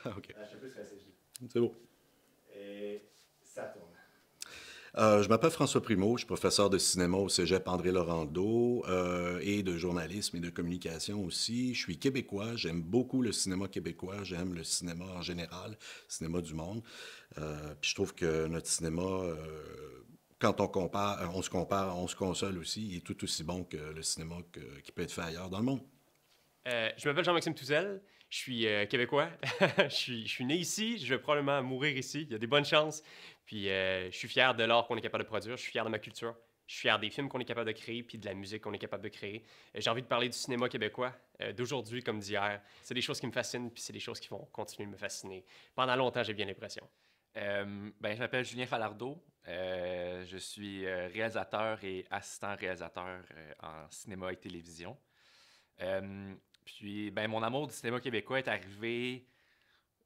OK. Je suis un peu stressé, je dis. C'est beau. Et ça tourne. Je m'appelle François Primeau, je suis professeur de cinéma au Cégep André Laurando et de journalisme et de communication aussi. Je suis québécois, j'aime beaucoup le cinéma québécois, j'aime le cinéma en général, le cinéma du monde. Puis je trouve que notre cinéma, quand on compare, on se console aussi, il est tout aussi bon que le cinéma qui peut être fait ailleurs dans le monde. Je m'appelle Jean-Maxime Touzel, je suis québécois, je suis né ici, je vais probablement mourir ici, il y a des bonnes chances. Puis je suis fier de l'art qu'on est capable de produire, je suis fier de ma culture, je suis fier des films qu'on est capable de créer, puis de la musique qu'on est capable de créer. J'ai envie de parler du cinéma québécois, d'aujourd'hui comme d'hier. C'est des choses qui me fascinent, puis c'est des choses qui vont continuer de me fasciner. Pendant longtemps, j'ai bien l'impression. Je m'appelle Julien Falardeau. Je suis réalisateur et assistant réalisateur en cinéma et télévision. Mon amour du cinéma québécois est arrivé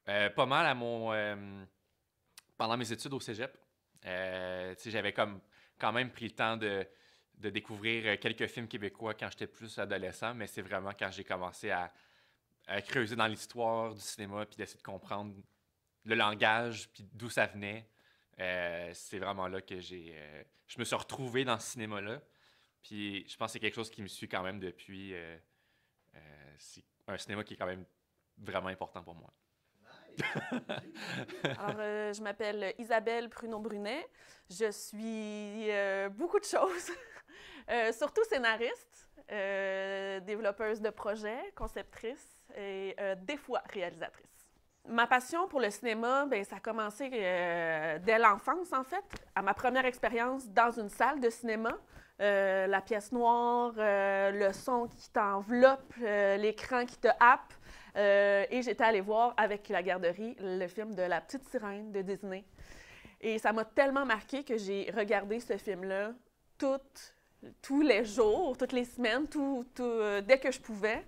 pas mal pendant mes études au cégep. J'avais comme quand même pris le temps de découvrir quelques films québécois quand j'étais plus adolescent, mais c'est vraiment quand j'ai commencé à creuser dans l'histoire du cinéma puis d'essayer de comprendre le langage puis d'où ça venait. C'est vraiment là que je me suis retrouvé dans ce cinéma-là. Puis je pense que c'est quelque chose qui me suit quand même depuis. C'est un cinéma qui est quand même vraiment important pour moi. Alors, je m'appelle Isabelle Pruneau-Brunet. Je suis beaucoup de choses, surtout scénariste, développeuse de projets, conceptrice et des fois réalisatrice. Ma passion pour le cinéma, bien, ça a commencé dès l'enfance, en fait, à ma première expérience dans une salle de cinéma. La pièce noire, le son qui t'enveloppe, l'écran qui te happe. Et j'étais allée voir avec la garderie le film de La Petite Sirène de Disney. Et ça m'a tellement marqué que j'ai regardé ce film-là tous les jours, toutes les semaines, dès que je pouvais,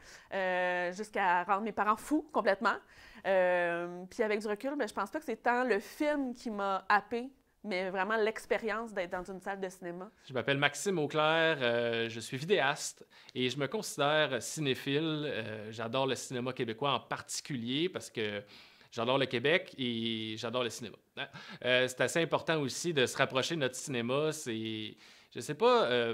jusqu'à rendre mes parents fous complètement. Puis avec du recul, je pense pas que c'est tant le film qui m'a happée, mais vraiment l'expérience d'être dans une salle de cinéma. Je m'appelle Maxime Auclair, je suis vidéaste et je me considère cinéphile. J'adore le cinéma québécois en particulier parce que j'adore le Québec et j'adore le cinéma. C'est assez important aussi de se rapprocher de notre cinéma. Je sais pas,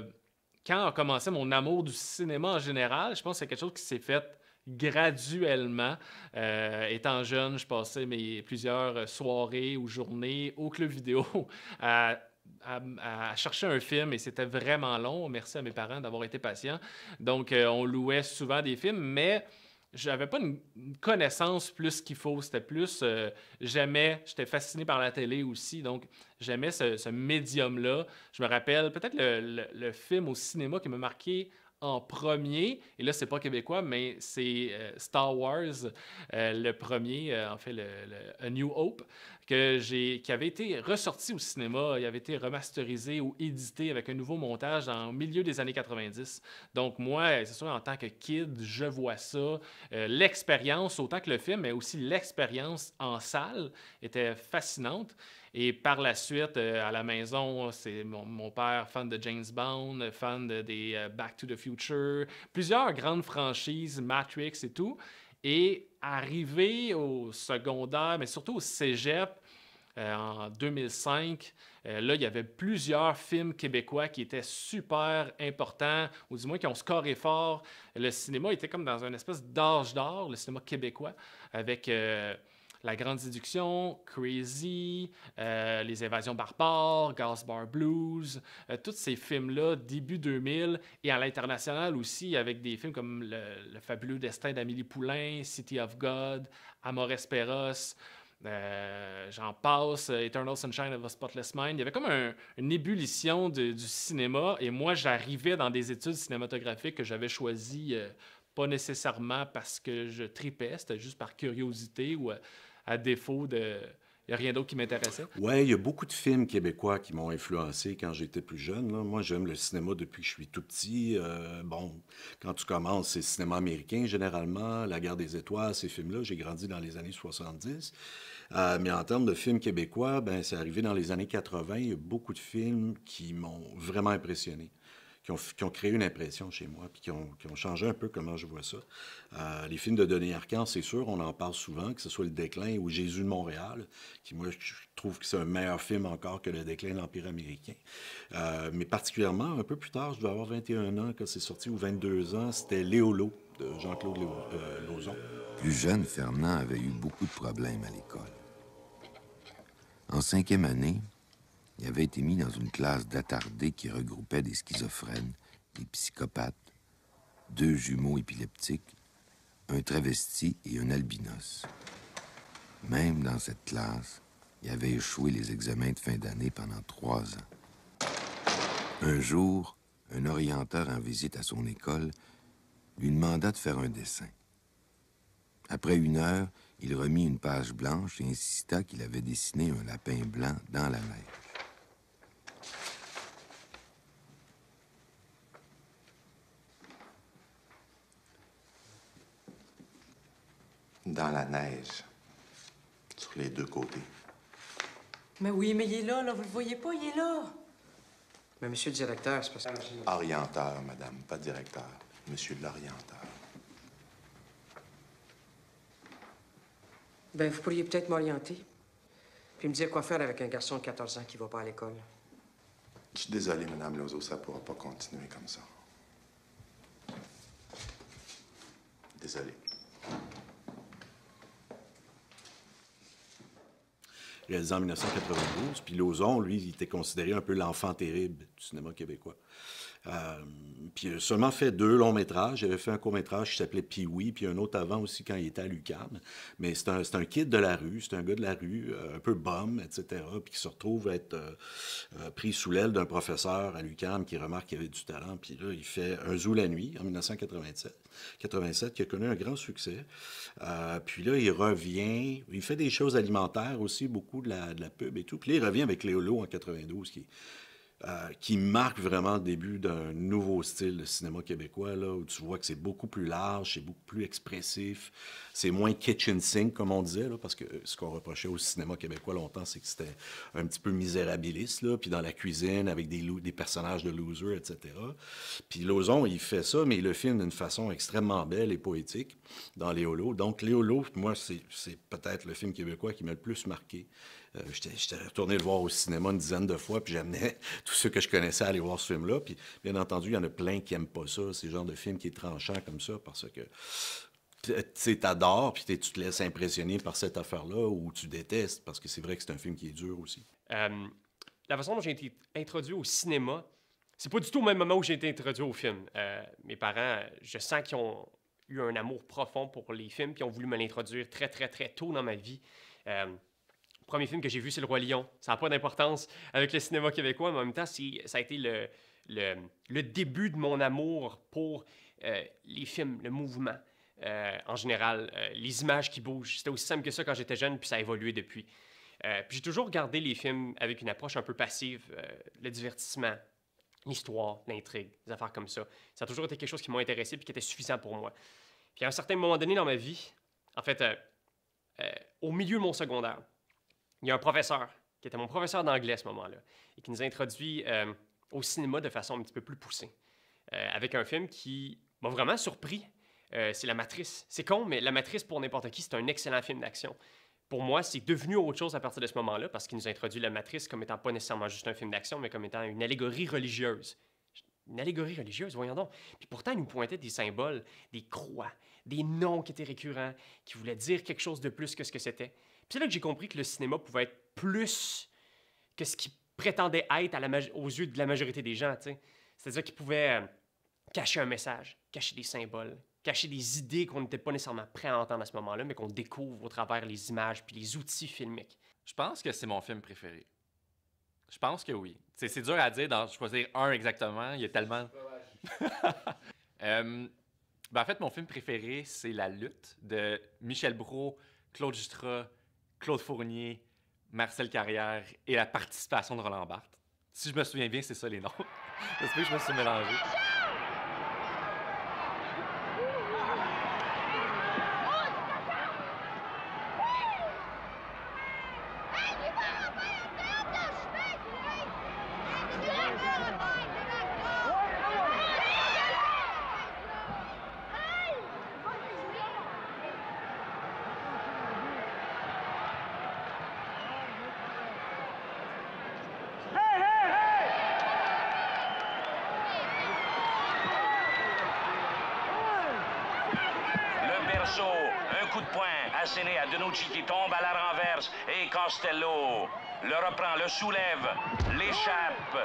quand a commencé mon amour du cinéma en général, je pense que c'est quelque chose qui s'est fait graduellement. Étant jeune, je passais plusieurs soirées ou journées au club vidéo à chercher un film et c'était vraiment long. Merci à mes parents d'avoir été patients. Donc, on louait souvent des films, mais j'avais pas une connaissance plus qu'il faut. C'était plus, j'étais fasciné par la télé aussi, donc j'aimais ce médium-là. Je me rappelle peut-être le film au cinéma qui m'a marqué en premier, et là, c'est pas québécois, mais c'est Star Wars, le premier, en fait, le A New Hope, qui avait été ressorti au cinéma, il avait été remasterisé ou édité avec un nouveau montage au milieu des années 90. Donc moi, c'est sûr, en tant que kid, je vois ça. L'expérience, autant que le film, mais aussi l'expérience en salle était fascinante. Et par la suite, à la maison, c'est mon père, fan de James Bond, fan des Back to the Future, plusieurs grandes franchises, Matrix et tout. Et arrivé au secondaire, mais surtout au cégep, en 2005, là, il y avait plusieurs films québécois qui étaient super importants, ou du moins qui ont scoré fort. Le cinéma était comme dans une espèce d'âge d'or, le cinéma québécois, avec La Grande Séduction, Crazy, Les Évasions barbares, Bar Blues, tous ces films-là, début 2000, et à l'international aussi, avec des films comme Le fabuleux destin d'Amélie Poulain, City of God, Amores Perros, j'en passe, Eternal Sunshine of a Spotless Mind. Il y avait comme une ébullition du cinéma, et moi, j'arrivais dans des études cinématographiques que j'avais choisies pas nécessairement parce que je tripais, c'était juste par curiosité ou à défaut de... Il n'y a rien d'autre qui m'intéressait. Oui, il y a beaucoup de films québécois qui m'ont influencé quand j'étais plus jeune, là. Moi, j'aime le cinéma depuis que je suis tout petit. Bon, quand tu commences, c'est le cinéma américain, généralement. La Guerre des étoiles, ces films-là, j'ai grandi dans les années 70. Mais en termes de films québécois, ben, c'est arrivé dans les années 80. Il y a beaucoup de films qui m'ont vraiment impressionné, qui ont créé une impression chez moi, puis qui ont changé un peu comment je vois ça. Les films de Denis Arcand, c'est sûr, on en parle souvent, que ce soit Le Déclin ou Jésus de Montréal, qui, moi, je trouve que c'est un meilleur film encore que Le Déclin de l'Empire américain. Mais particulièrement, un peu plus tard, je devais avoir 21 ans quand c'est sorti, ou 22 ans, c'était Léolo, de Jean-Claude Lauzon. Plus jeune, Fernand avait eu beaucoup de problèmes à l'école. En 5e année, il avait été mis dans une classe d'attardés qui regroupait des schizophrènes, des psychopathes, 2 jumeaux épileptiques, un travesti et un albinos. Même dans cette classe, il avait échoué les examens de fin d'année pendant 3 ans. Un jour, un orienteur en visite à son école lui demanda de faire un dessin. Après 1 heure, il remit une page blanche et insista qu'il avait dessiné un lapin blanc dans la neige. Dans la neige, sur les 2 côtés. Mais oui, mais il est là, vous le voyez pas, il est là. Mais monsieur le directeur, c'est parce que... Orienteur, madame, pas directeur. Monsieur l'orienteur. Ben, vous pourriez peut-être m'orienter. Puis me dire quoi faire avec un garçon de 14 ans qui va pas à l'école. Je suis désolé, madame Lozo, ça pourra pas continuer comme ça. Désolé. Réalisé en 1992. Puis Lauzon, lui, il était considéré un peu l'enfant terrible du cinéma québécois. Puis il a seulement fait 2 longs métrages. Il avait fait un court métrage qui s'appelait Pee-wee, puis un autre avant aussi quand il était à l'UQAM. Mais c'est un kid de la rue, c'est un gars de la rue, un peu bum, etc., puis qui se retrouve à être pris sous l'aile d'un professeur à l'UQAM qui remarque qu'il avait du talent. Puis là, il fait Un zoo la nuit en 1987, qui a connu un grand succès. Puis là, il revient, il fait des choses alimentaires aussi, beaucoup de la pub et tout. Puis là, il revient avec Léolo en 92, qui marque vraiment le début d'un nouveau style de cinéma québécois, là, où tu vois que c'est beaucoup plus large, c'est beaucoup plus expressif, c'est moins kitchen sink, comme on disait, là, parce que ce qu'on reprochait au cinéma québécois longtemps, c'est que c'était un petit peu misérabiliste, là, puis dans la cuisine, avec des personnages de losers, etc. Puis Lauzon, il fait ça, mais il le filme d'une façon extrêmement belle et poétique dans Léolo. Donc Léolo, moi, c'est peut-être le film québécois qui m'a le plus marqué. J'étais retourné le voir au cinéma une dizaine de fois, puis j'amenais tous ceux que je connaissais à aller voir ce film-là. Puis, bien entendu, il y en a plein qui n'aiment pas ça, ces genres de films qui est tranchant comme ça, parce que tu t'adores, puis tu te laisses impressionner par cette affaire-là, ou tu détestes, parce que c'est vrai que c'est un film qui est dur aussi. La façon dont j'ai été introduit au cinéma, c'est pas du tout au même moment où j'ai été introduit au film. Mes parents, je sens qu'ils ont eu un amour profond pour les films, puis ont voulu me l'introduire très, très, très tôt dans ma vie. Le premier film que j'ai vu, c'est Le Roi Lion. Ça n'a pas d'importance avec le cinéma québécois, mais en même temps, ça a été le début de mon amour pour les films, le mouvement en général, les images qui bougent. C'était aussi simple que ça quand j'étais jeune, puis ça a évolué depuis. Puis j'ai toujours regardé les films avec une approche un peu passive, le divertissement, l'histoire, l'intrigue, des affaires comme ça. Ça a toujours été quelque chose qui m'a intéressé puis qui était suffisant pour moi. Puis à un certain moment donné dans ma vie, en fait, au milieu de mon secondaire, il y a un professeur, qui était mon professeur d'anglais à ce moment-là, et qui nous a introduits au cinéma de façon un petit peu plus poussée, avec un film qui m'a vraiment surpris. C'est La Matrice. C'est con, mais La Matrice, pour n'importe qui, c'est un excellent film d'action. Pour moi, c'est devenu autre chose à partir de ce moment-là, parce qu'il nous a introduit La Matrice comme étant pas nécessairement juste un film d'action, mais comme étant une allégorie religieuse. Une allégorie religieuse, voyons donc. Puis pourtant, il nous pointait des symboles, des croix, des noms qui étaient récurrents, qui voulaient dire quelque chose de plus que ce que c'était. Puis c'est là que j'ai compris que le cinéma pouvait être plus que ce qu'il prétendait être aux yeux de la majorité des gens, tu sais. C'est-à-dire qu'il pouvait cacher un message, cacher des symboles, cacher des idées qu'on n'était pas nécessairement prêt à entendre à ce moment-là, mais qu'on découvre au travers les images puis les outils filmiques. Je pense que c'est mon film préféré. Je pense que oui. C'est dur à dire d'en choisir un exactement. Il y a tellement... En fait, mon film préféré, c'est La Lutte de Michel Brault, Claude Jutras, Claude Fournier, Marcel Carrière et la participation de Roland Barthes. Si je me souviens bien, c'est ça les noms. J'espère que je me suis mélangé. Traverso, un coup de poing asséné à Denucci qui tombe à la renverse et Costello le reprend, le soulève, l'échappe.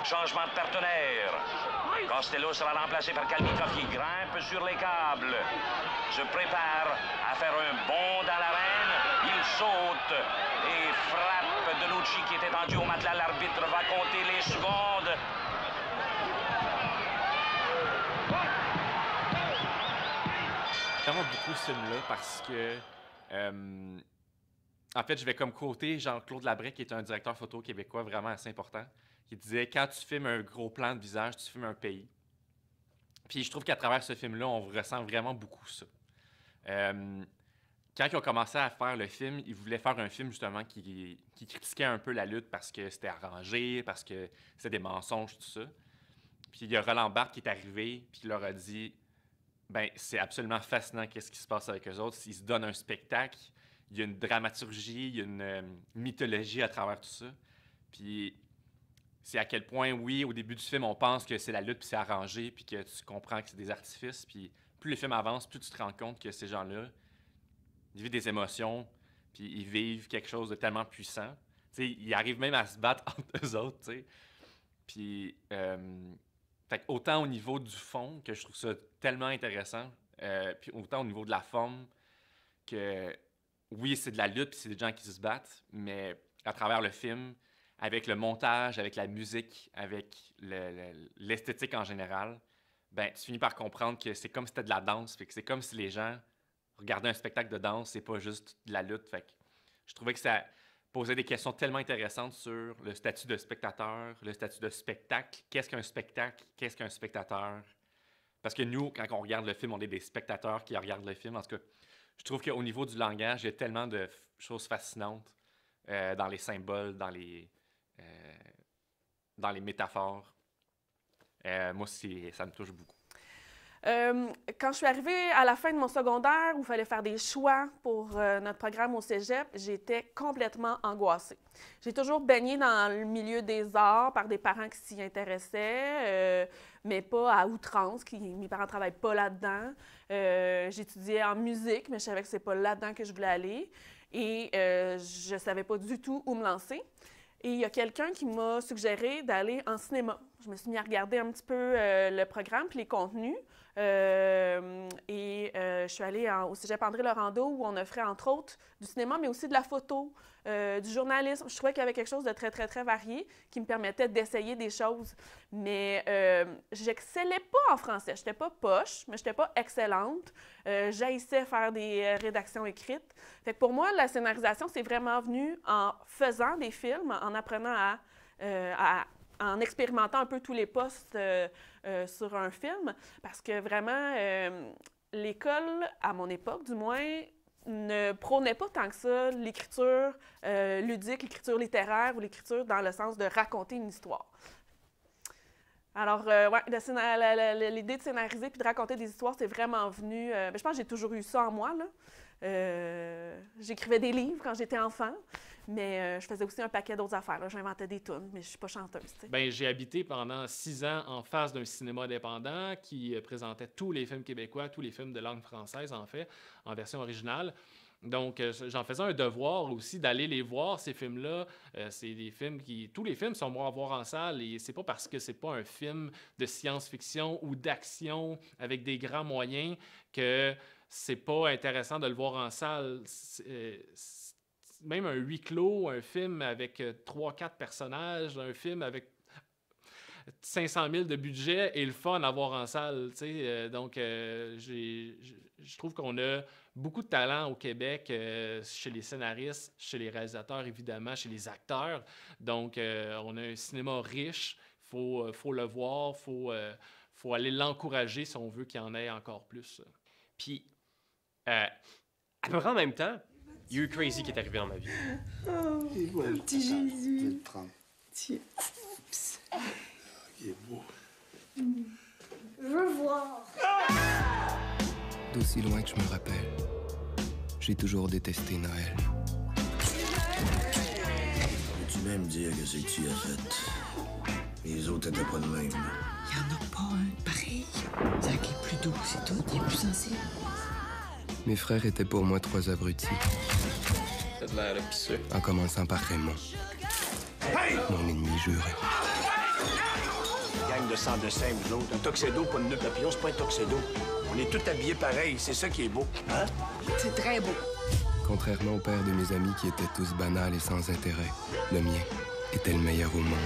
Changement de partenaire. Costello sera remplacé par Kalmikov qui grimpe sur les câbles. Se prépare à faire un bond dans l'arène. Il saute et frappe Denucci qui est étendu au matelas. L'arbitre va compter les secondes. Vraiment beaucoup ce film-là parce que en fait, je vais comme quoter Jean-Claude Labrec, qui est un directeur photo québécois vraiment assez important, qui disait « Quand tu filmes un gros plan de visage, tu filmes un pays. » Puis je trouve qu'à travers ce film-là, on ressent vraiment beaucoup ça. Quand ils ont commencé à faire le film, ils voulaient faire un film justement qui critiquait un peu la lutte parce que c'était arrangé, parce que c'était des mensonges, tout ça. Puis il y a Roland Barthes qui est arrivé, puis il leur a dit « Ben, c'est absolument fascinant qu'est-ce qui se passe avec eux autres. Ils se donnent un spectacle. Il y a une dramaturgie, il y a une mythologie à travers tout ça. Puis c'est à quel point, oui, au début du film, on pense que c'est la lutte, puis c'est arrangé, puis que tu comprends que c'est des artifices. Puis plus le film avance, plus tu te rends compte que ces gens-là, ils vivent des émotions, puis ils vivent quelque chose de tellement puissant. Tu sais, ils arrivent même à se battre entre eux autres, tu sais. Puis, fait que autant au niveau du fond, que je trouve ça tellement intéressant, puis autant au niveau de la forme, que oui, c'est de la lutte, puis c'est des gens qui se battent, mais à travers le film, avec le montage, avec la musique, avec l'esthétique en général, ben tu finis par comprendre que c'est comme si c'était de la danse, fait que c'est comme si les gens regardaient un spectacle de danse, c'est pas juste de la lutte. Fait que je trouvais que ça posait des questions tellement intéressantes sur le statut de spectateur, le statut de spectacle. Qu'est-ce qu'un spectacle? Qu'est-ce qu'un spectateur? Parce que nous, quand on regarde le film, on est des spectateurs qui regardent le film. En tout cas, je trouve qu'au niveau du langage, il y a tellement de choses fascinantes dans les symboles, dans les métaphores. Moi, ça me touche beaucoup. Quand je suis arrivée à la fin de mon secondaire, où il fallait faire des choix pour notre programme au cégep, j'étais complètement angoissée. J'ai toujours baigné dans le milieu des arts par des parents qui s'y intéressaient, mais pas à outrance, mes parents ne travaillent pas là-dedans. J'étudiais en musique, mais je savais que c'est pas là-dedans que je voulais aller. Et je ne savais pas du tout où me lancer. Et il y a quelqu'un qui m'a suggéré d'aller en cinéma. Je me suis mis à regarder un petit peu le programme puis les contenus. Je suis allée au cégep André Laurando où on offrait entre autres du cinéma, mais aussi de la photo, du journalisme. Je trouvais qu'il y avait quelque chose de très, très, très varié qui me permettait d'essayer des choses. Mais j'excellais pas en français. Je n'étais pas poche, mais je n'étais pas excellente. J'haïssais faire des rédactions écrites. Fait que pour moi, la scénarisation, c'est vraiment venu en faisant des films, en apprenant en expérimentant un peu tous les postes sur un film, parce que vraiment, l'école, à mon époque du moins, ne prônait pas tant que ça l'écriture ludique, l'écriture littéraire ou l'écriture dans le sens de raconter une histoire. Alors, ouais, l'idée de scénariser puis de raconter des histoires, c'est vraiment venu... je pense que j'ai toujours eu ça en moi, là. J'écrivais des livres quand j'étais enfant, mais je faisais aussi un paquet d'autres affaires. J'inventais des tunes, mais je ne suis pas chanteuse. Bien, j'ai habité pendant 6 ans en face d'un cinéma indépendant qui présentait tous les films québécois, tous les films de langue française, en fait, en version originale. Donc, j'en faisais un devoir aussi d'aller les voir, ces films-là. C'est des films tous les films sont bons à voir en salle et c'est pas parce que c'est pas un film de science-fiction ou d'action avec des grands moyens que c'est pas intéressant de le voir en salle. Même un huis clos, un film avec 3-4 personnages, un film avec 500 000 de budget et le fun à voir en salle. Donc, je trouve qu'on a beaucoup de talent au Québec, chez les scénaristes, chez les réalisateurs, évidemment, chez les acteurs. Donc, on a un cinéma riche. Il faut le voir, faut aller l'encourager si on veut qu'il y en ait encore plus. Puis, à peu près en même temps, il y a eu Crazy qui est arrivé dans ma vie. Oh, petit Jésus. Je vais le prendre. Tiens. Il est beau. Je veux voir. D'aussi loin que je me rappelle, j'ai toujours détesté Noël. Peux-tu même dire que c'est que tu as fait? Les autres étaient pas de même. Il n'y en a pas un pareil. Zach est plus doux, c'est tout. Il est plus sensible. Mes frères étaient pour moi 3 abrutis. T'as de l'air de pisser. En commençant par Raymond. Hey! Mon ennemi juré. Gang de sans dessin, vous autres. Un tuxedo, pas de nœud papillon, c'est pas un tuxedo. On est tous habillés pareil, c'est ça qui est beau. Hein? C'est très beau. Contrairement au père de mes amis qui étaient tous banals et sans intérêt, le mien était le meilleur au monde.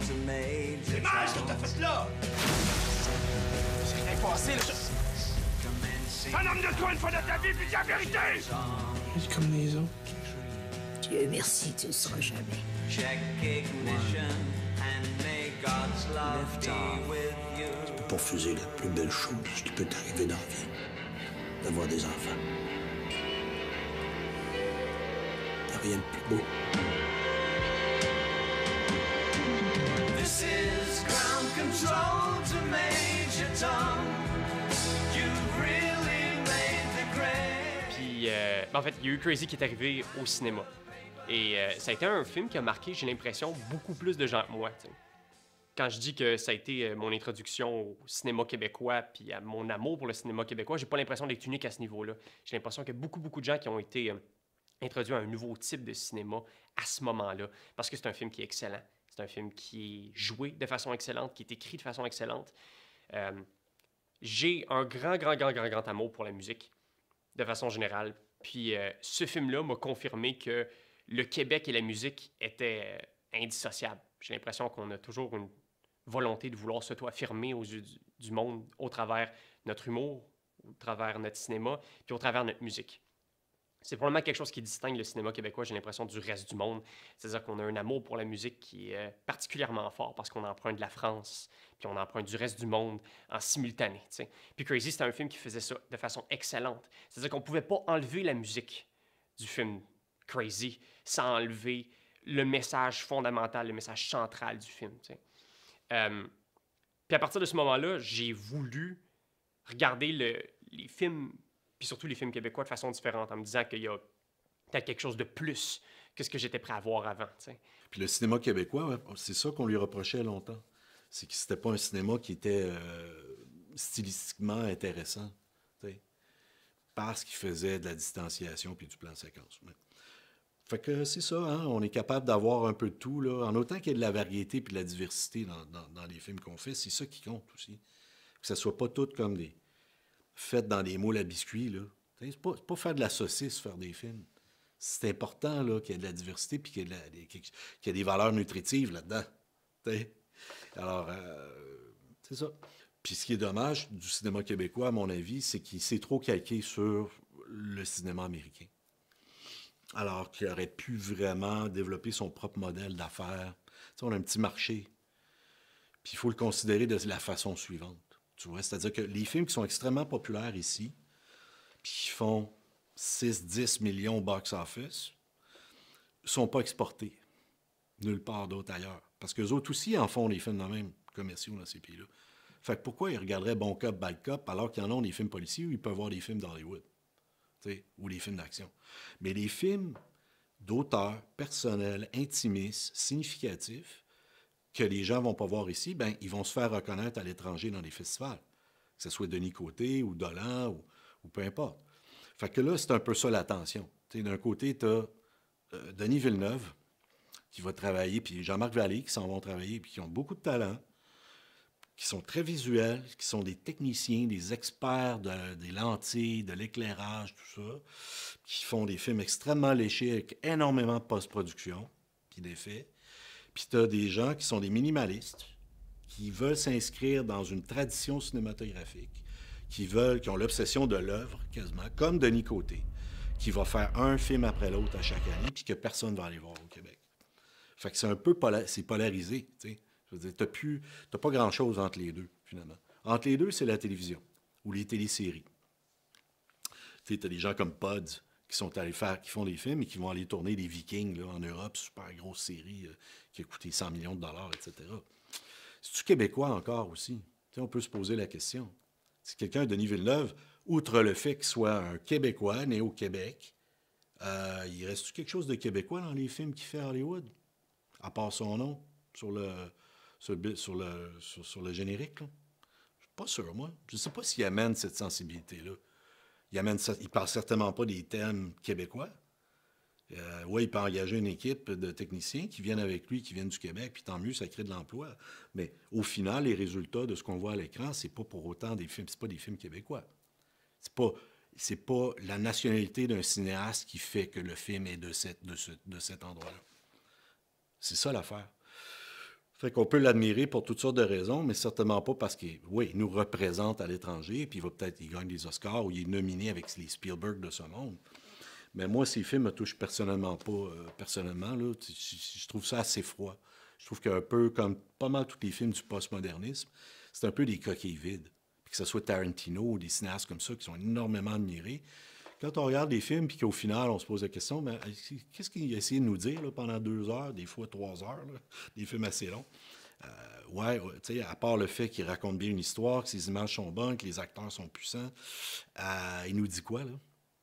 C'est mal ce que t'as fait là! C'est rien passé, là. Fais un homme de toi une fois dans ta vie, puis dis la vérité! Juste comme les autres. Dieu merci, tu ne seras jamais. Tu peux pas refuser la plus belle chose qui peut t'arriver dans la vie. D'avoir des enfants. Y'a rien de plus beau. This is ground control to Major Tom. You've really made the grade. Puis, en fait, il y a eu Crazy qui est arrivé au cinéma. Et ça a été un film qui a marqué, j'ai l'impression, beaucoup plus de gens que moi. T'sais. Quand je dis que ça a été mon introduction au cinéma québécois puis à mon amour pour le cinéma québécois, j'ai pas l'impression d'être unique à ce niveau-là. J'ai l'impression qu'il y a beaucoup de gens qui ont été introduits à un nouveau type de cinéma à ce moment-là. Parce que c'est un film qui est excellent. C'est un film qui est joué de façon excellente, qui est écrit de façon excellente. J'ai un grand amour pour la musique, de façon générale. Puis ce film-là m'a confirmé que le Québec et la musique étaient indissociables. J'ai l'impression qu'on a toujours une volonté de vouloir s'auto-affirmer aux yeux du monde au travers notre humour, au travers notre cinéma, puis au travers notre musique. C'est probablement quelque chose qui distingue le cinéma québécois, j'ai l'impression, du reste du monde. C'est-à-dire qu'on a un amour pour la musique qui est particulièrement fort parce qu'on emprunte de la France, puis on emprunte du reste du monde en simultané. T'sais. Puis Crazy, c'était un film qui faisait ça de façon excellente. C'est-à-dire qu'on ne pouvait pas enlever la musique du film Crazy sans enlever le message fondamental, le message central du film. Puis à partir de ce moment-là, j'ai voulu regarder les films, puis surtout les films québécois, de façon différente, en me disant qu'il y a peut-être quelque chose de plus que ce que j'étais prêt à voir avant. T'sais. Puis le cinéma québécois, c'est ça qu'on lui reprochait longtemps. C'est que c'était pas un cinéma qui était stylistiquement intéressant, t'sais, parce qu'il faisait de la distanciation puis du plan séquence. Fait que c'est ça, hein? On est capable d'avoir un peu de tout, là. En autant qu'il y ait de la variété puis de la diversité dans les films qu'on fait, c'est ça qui compte aussi. Que ça soit pas tout comme des... faites dans des moules à biscuits, là. C'est pas faire de la saucisse, faire des films. C'est important, là, qu'il y ait de la diversité puis qu'il y ait des valeurs nutritives là-dedans. T'sais? Alors, c'est ça. Puis ce qui est dommage du cinéma québécois, à mon avis, c'est qu'il s'est trop calqué sur le cinéma américain. Alors qu'il aurait pu vraiment développer son propre modèle d'affaires. Tu sais, on a un petit marché. Puis il faut le considérer de la façon suivante. Tu vois, c'est-à-dire que les films qui sont extrêmement populaires ici, puis qui font 6-10 millions au box-office, ne sont pas exportés nulle part d'autre ailleurs. Parce qu'eux autres aussi en font des films dans même commerciaux dans ces pays-là. Fait que pourquoi ils regarderaient Bon Cop, Bad Cop, alors qu'ils en ont des films policiers où ils peuvent voir des films d'Hollywood? Ou les films d'action. Mais les films d'auteurs, personnels, intimistes, significatifs, que les gens ne vont pas voir ici, ben, ils vont se faire reconnaître à l'étranger dans les festivals. Que ce soit Denis Côté ou Dolan ou peu importe. Fait que là, c'est un peu ça la tension. D'un côté, tu as Denis Villeneuve qui va travailler, puis Jean-Marc Vallée qui s'en vont travailler, puis qui ont beaucoup de talent, qui sont très visuels, qui sont des techniciens, des experts des lentilles, de l'éclairage, tout ça, qui font des films extrêmement léchés avec énormément de post-production, puis d'effets. Puis tu as des gens qui sont des minimalistes, qui veulent s'inscrire dans une tradition cinématographique, qui ont l'obsession de l'œuvre, quasiment, comme Denis Côté, qui va faire un film après l'autre à chaque année, puis que personne ne va aller voir au Québec. Fait que c'est un peu c'est polarisé, tu sais. Je veux dire, t'as pas grand-chose entre les deux, finalement. Entre les deux, c'est la télévision ou les téléséries. Tu sais, t'as des gens comme Pods qui font des films et qui vont aller tourner des Vikings là, en Europe, super grosse série qui a coûté 100 millions de dollars, etc. C'est-tu québécois encore aussi? Tu sais, on peut se poser la question. Si quelqu'un, Denis Villeneuve, outre le fait qu'il soit un Québécois, né au Québec, il reste-tu quelque chose de québécois dans les films qu'il fait à Hollywood? À part son nom sur le générique, là? Pas sûr, moi. Je ne sais pas s'il amène cette sensibilité-là. Il parle certainement pas des thèmes québécois. Oui, il peut engager une équipe de techniciens qui viennent avec lui, qui viennent du Québec, puis tant mieux, ça crée de l'emploi. Mais au final, les résultats de ce qu'on voit à l'écran, c'est pas pour autant des films, c'est pas des films québécois. C'est pas la nationalité d'un cinéaste qui fait que le film est de cet endroit-là. C'est ça l'affaire. Fait qu'on peut l'admirer pour toutes sortes de raisons, mais certainement pas parce qu'il nous représente à l'étranger, puis il gagne des Oscars ou il est nominé avec les Spielberg de ce monde. Mais moi, ces films me touchent personnellement pas. Personnellement, là, je trouve ça assez froid. Je trouve qu'un peu comme pas mal tous les films du postmodernisme, c'est un peu des coquilles vides. Puis que ce soit Tarantino ou des cinéastes comme ça qui sont énormément admirés. Quand on regarde des films puis qu'au final, on se pose la question, mais qu'est-ce qu'il a essayé de nous dire là, pendant 2 heures, des fois 3 heures, là, des films assez longs? Tu sais, à part le fait qu'il raconte bien une histoire, que ses images sont bonnes, que les acteurs sont puissants, il nous dit quoi, là?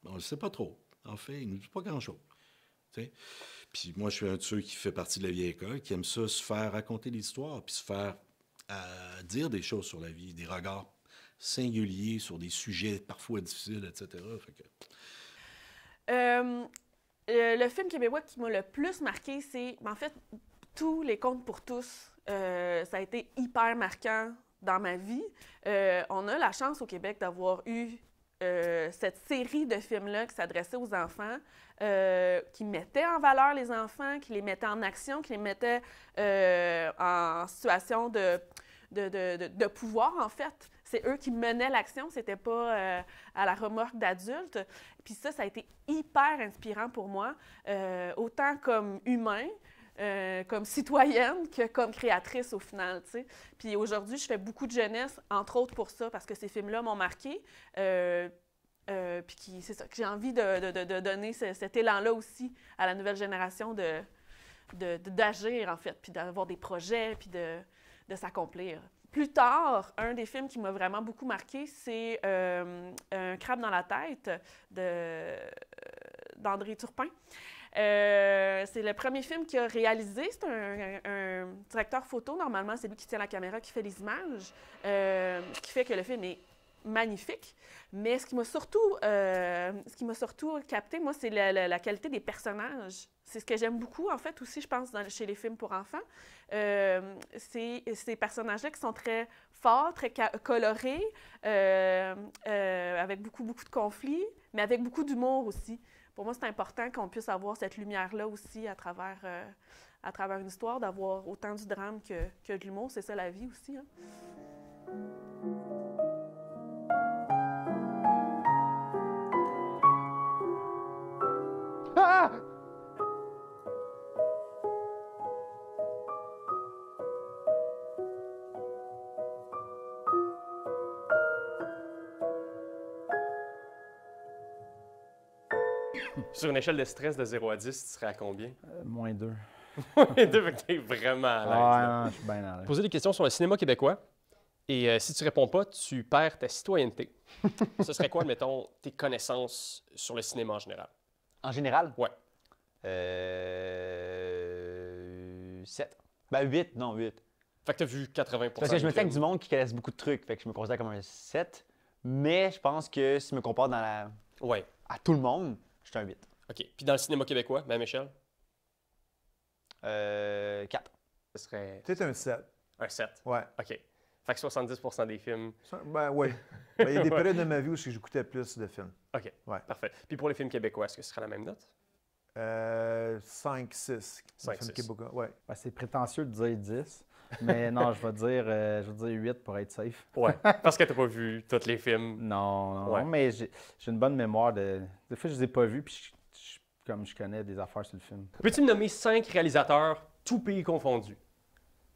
On ne le sait pas trop. En fait, il ne nous dit pas grand-chose. T'sais? Puis moi, je suis un de ceux qui fait partie de la vieille école, qui aime ça, se faire raconter des histoires, puis se faire dire des choses sur la vie, des regards singuliers sur des sujets parfois difficiles, etc. Fait que... le film québécois qui m'a le plus marqué, c'est, en fait, tous les contes pour tous. Ça a été hyper marquant dans ma vie. On a la chance au Québec d'avoir eu cette série de films-là qui s'adressait aux enfants, qui mettaient en valeur les enfants, qui les mettaient en action, qui les mettaient en situation de pouvoir, en fait. C'est eux qui menaient l'action, c'était pas à la remorque d'adultes. Puis ça a été hyper inspirant pour moi, autant comme humain, comme citoyenne que comme créatrice au final, tu sais. Puis aujourd'hui, je fais beaucoup de jeunesse, entre autres pour ça, parce que ces films-là m'ont marqué. Puis c'est ça, que j'ai envie de donner cet élan-là aussi à la nouvelle génération d'agir, en fait, puis d'avoir des projets, puis de s'accomplir. Plus tard, un des films qui m'a vraiment beaucoup marqué, c'est Un crabe dans la tête d'André Turpin. C'est le premier film qu'il a réalisé. C'est un directeur photo. Normalement, c'est lui qui tient la caméra, qui fait les images, ce qui fait que le film est magnifique. Mais ce qui m'a surtout capté, moi, c'est la qualité des personnages. C'est ce que j'aime beaucoup, en fait, aussi, je pense, chez les films pour enfants. C'est ces personnages-là qui sont très forts, très colorés, avec beaucoup de conflits, mais avec beaucoup d'humour aussi. Pour moi, c'est important qu'on puisse avoir cette lumière-là aussi à travers une histoire, d'avoir autant du drame que de l'humour. C'est ça la vie aussi, hein? Ah! Sur une échelle de stress de 0 à 10, tu serais à combien? -2. -2, fait que t'es vraiment à l'aise. Ah, non, je suis bien à l'aise. Poser des questions sur le cinéma québécois. Et si tu réponds pas, tu perds ta citoyenneté. Ce serait quoi, mettons, tes connaissances sur le cinéma en général? En général? Ouais. 7. Ben 8, non, 8. Fait que t'as vu 80%. Parce que je me tiens avec du monde qui connaissent beaucoup de trucs, fait que je me considère comme un 7. Mais je pense que si je me compare à tout le monde, je suis un 8. OK. Puis dans le cinéma québécois, ben Michel? 4. Ce serait... Peut-être un 7. Un 7? Ouais. OK. Fait que 70% des films... Ben oui. Ben, il y a des périodes de ma vie où j'écoutais plus de films. OK. Ouais. Parfait. Puis pour les films québécois, est-ce que ce sera la même note? 5, 6. 5, 6. Ouais. Ben, c'est prétentieux de dire 10, mais non, je vais dire 8 pour être safe. Ouais, parce que t'as pas vu tous les films. Non, Ouais. mais j'ai une bonne mémoire. Des fois, je les ai pas vus, puis comme je connais des affaires sur le film. Peux-tu me nommer 5 réalisateurs, tout pays confondus?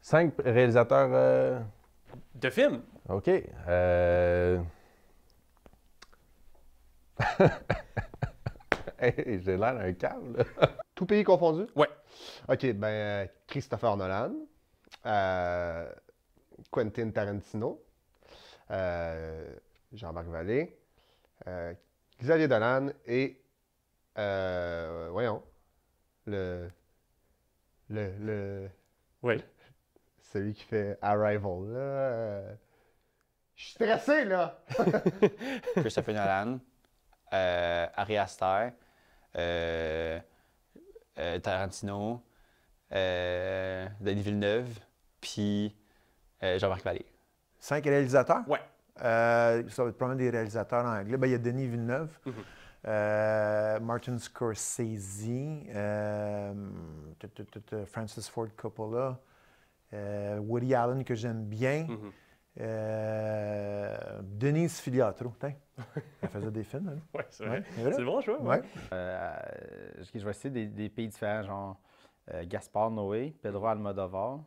5 réalisateurs... De films? OK. Hey, j'ai l'air d'un câble. Tout pays confondu? Ouais. OK, ben Christopher Nolan, Quentin Tarantino, Jean-Marc Vallée, Xavier Dolan et voyons, oui. Celui qui fait Arrival, là. Je suis stressé, là! Christopher Nolan, Ari Aster, Tarantino, Denis Villeneuve, puis Jean-Marc Vallée. 5 réalisateurs? Ouais. Ça va être probablement des réalisateurs en anglais. Ben, il y a Denis Villeneuve, Martin Scorsese, Francis Ford Coppola, Woody Allen, que j'aime bien, Denise Filiatro. Elle faisait des films, elle. Oui, c'est vrai. Ouais, C'est bon choix. Ouais. Je vais essayer des pays différents, genre Gaspard Noé, Pedro Almodovar.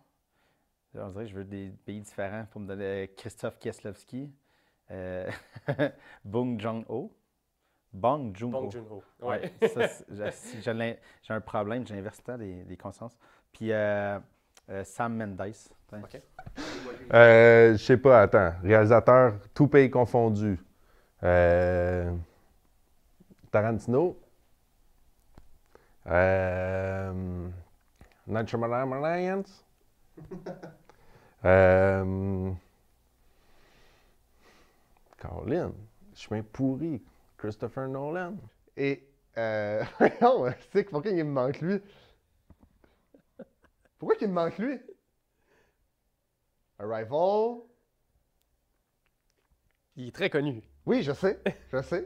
On dirait que je veux des pays différents pour me donner Christophe Kieslowski, Bong Joon-ho. Bong Joon-ho. Bong Joon-ho, Ouais. J'ai un problème, j'ai inversé tout le temps des consonances. Puis Sam Mendes. OK. Je sais pas, attends. Réalisateur, tout pays confondu. Tarantino. Night Shyamalan. Colin, chemin pourri. Christopher Nolan. Et, non, c'est pourquoi il me manque lui? Pourquoi il me manque lui? Arrival. Il est très connu. Oui, je sais,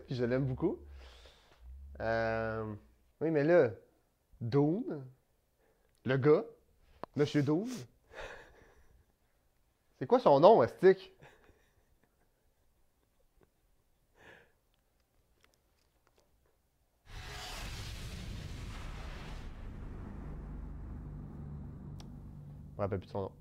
puis je l'aime beaucoup. Oui, mais là, Dune, le gars, Monsieur Dune. C'est quoi son nom, Astic? Je me rappelle plus de son nom.